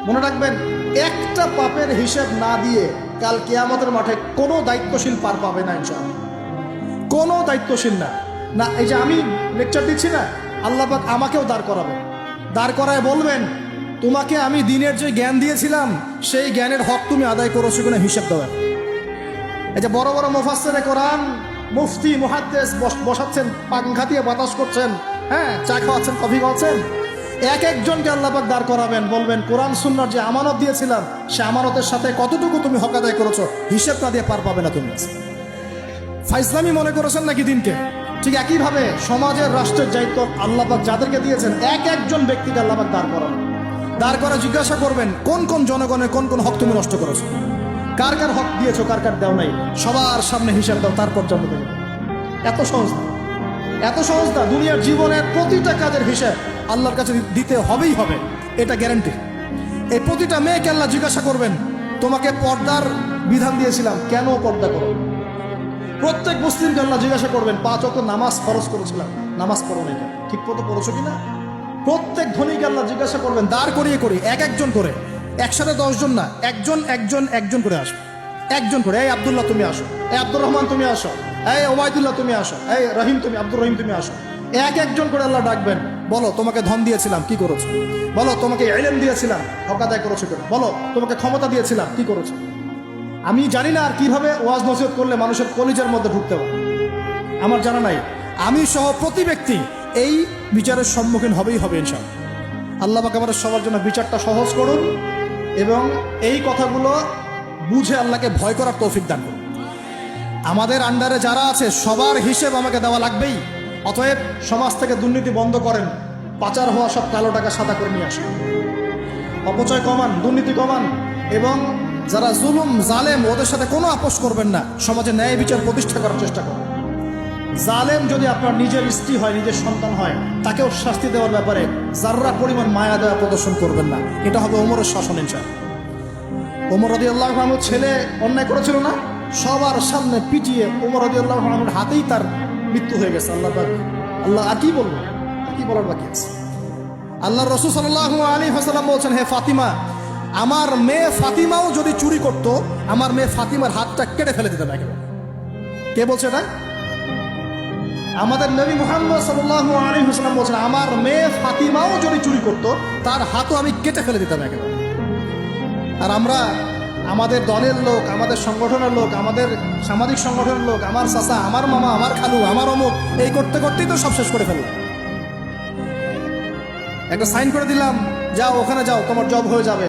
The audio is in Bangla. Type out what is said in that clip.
মনে রাখবেন, একটা পাপের হিসেব না দিয়ে কাল কিয়ামতের মাঠে কোনো দায়িত্বশীল পার পাবে না ইনশাআল্লাহ। কোনো দায়িত্বশীল না। না, এই যে আমি লেকচার দিচ্ছি না, আল্লাহ পাক আমাকেও দাঁড় করাবেন, দাঁড় করায় বলবেন, তোমাকে আমি দিনের যে জ্ঞান দিয়েছিলাম সেই জ্ঞানের হক তুমি আদায় করেছো কিনা হিসাব দেওয়া। এই যে বড় বড় মুফাসসিরে কোরআন, মুফতি, মুহাদ্দিস বসাচ্ছেন, পাংখা দিয়ে বাতাস করছেন, হ্যাঁ, চা খাওয়াচ্ছেন, কফি খাওয়াচ্ছেন, এক একজনকে আল্লাহ পাক দাঁড় করাবেন, বলবেন কোরআন সুন্নাহর যে আমানত দিয়েছিলাম সে আমানতের সাথে কতটুকু তুমি হক আদায় করেছো হিসাব না দিয়ে পার পাবে না তুমি। ফাইজলামি মনে করেছেন নাকি দিনকে? ঠিক একইভাবে সমাজের, রাষ্ট্রের দায়িত্ব আল্লাহ পাক যাদেরকে দিয়েছেন এক একজন ব্যক্তিকে আল্লাহ পাক দাঁড় করাবেন, দাঁড় করে জিজ্ঞাসা করবেন কোন কোন জনগণের কোন কোন হক তুমি নষ্ট করেছো, কার কার হক দিয়েছো, কার কার দেও নাই, সবার সামনে হিসাব দাও, তারপর জন্ম দেবে। এত সহজ না, এত সহজ না। দুনিয়ার জীবনের প্রতিটা কাজের হিসাব আল্লাহর কাছে দিতে হবেই হবে, এটা গ্যারান্টি। এই প্রতিটা মেয়েকে আল্লাহ জিজ্ঞাসা করবেন, তোমাকে পর্দার বিধান দিয়েছিলাম, কেন পর্দা করো? প্রত্যেক মুসলিমকে আল্লাহ জিজ্ঞাসা করবেন, 5 ওয়াক্ত নামাজ ফরজ করেছিলাম, নামাজ পড়ো না, এটা ঠিক মতো পড়েছো কিনা? প্রত্যেক ধনীকে আল্লাহ জিজ্ঞাসা করবেন, দাঁড় করিয়ে করি এক একজন করে, একসাথে 10 জন না, একজন একজন একজন করে আসো, একজন করে। এই আব্দুল্লাহ তুমি আসো, এই আব্দুর রহমান তুমি আসো, এই ওবায়দুল্লাহ তুমি আসো, এই রহিম তুমি, আব্দুর রহিম তুমি আসো। এক একজন করে আল্লাহ ডাকবেন, বলো তোমাকে ধন দিয়েছিলাম, কি করেছো? বলো তোমাকে ইলম দিয়েছিলাম, হক আদায় করেছো কিনা? বলো তোমাকে ক্ষমতা দিয়েছিলাম, কি করেছো? আমি জানি না আর কিভাবে ওয়াজ নসিহত করলে মানুষের কলিজার মধ্যে ঢুকতে পারে, আমার জানা নাই। আমি সহ প্রতি ব্যক্তি এই বিচারের সম্মুখীন হবেই হবে ইনশাআল্লাহ। আল্লাহ পাক আমাদের সবার জন্য বিচারটা সহজ করুন এবং এই কথাগুলো বুঝে আল্লাহকে ভয় করার তৌফিক দান করুন। আমাদের আন্ডারে যারা আছে সবার হিসেব আমাকে দেওয়া লাগবেই। অতএব সমাজ থেকে দুর্নীতি বন্ধ করেন, পাচার হওয়া সব কালো টাকা সাদা করে নিয়ে আসেন, অপচয় কমান, দুর্নীতি কমান, এবং যারা জুলুম জালেম ওদের সাথে কোনো আপোষ করবেন না, সমাজে ন্যায় বিচার প্রতিষ্ঠা করার চেষ্টা করবেন। জালেম যদি আপনার নিজের স্ত্রী হয়, নিজের সন্তান হয়, তাকেও শাস্তি দেওয়ার ব্যাপারে যাররা পরিমাণ মায়া দেওয়া প্রদর্শন করবেন না। এটা হবে ওমরের শাসন ইনশাআল্লাহ। ওমর রাদিয়াল্লাহু আনহু ছেলে অন্যায় করেছিল না, সবার সামনে পিটিয়ে ওমর রাদিয়াল্লাহু আনহুর হাতেই তার মৃত্যু হয়ে গেছে। আল্লাহ আর কি বলবো, আর কি বলার বাকি আছে? আল্লাহ রাসূল সাল্লাল্লাহু আলাইহি ওয়াসাল্লাম বলছেন, হে ফাতিমা, আমার মেয়ে ফাতিমাও যদি চুরি করত, আমার মেয়ে ফাতিমার হাতটা কেটে ফেলে দিতাম একেবারে। কে বলছে এটা? আমাদের নবী মুহাম্মদ সাল্লাল্লাহু আলাইহি ওয়াসাল্লাম বলছেন, আমার মেয়ে ফাতিমাও যদি চুরি করত, তার হাতও আমি কেটে ফেলে দিতাম একেবারে। আর আমরা আমাদের দলের লোক, আমাদের সংগঠনের লোক, আমাদের সামাজিক সংগঠনের লোক, আমার চাচা, আমার মামা, আমার খালু, আমার অমুক, এই করতে করতেই তো সব শেষ করে ফেললাম। একটা সাইন করে দিলাম, যাও ওখানে যাও, তোমার জব হয়ে যাবে।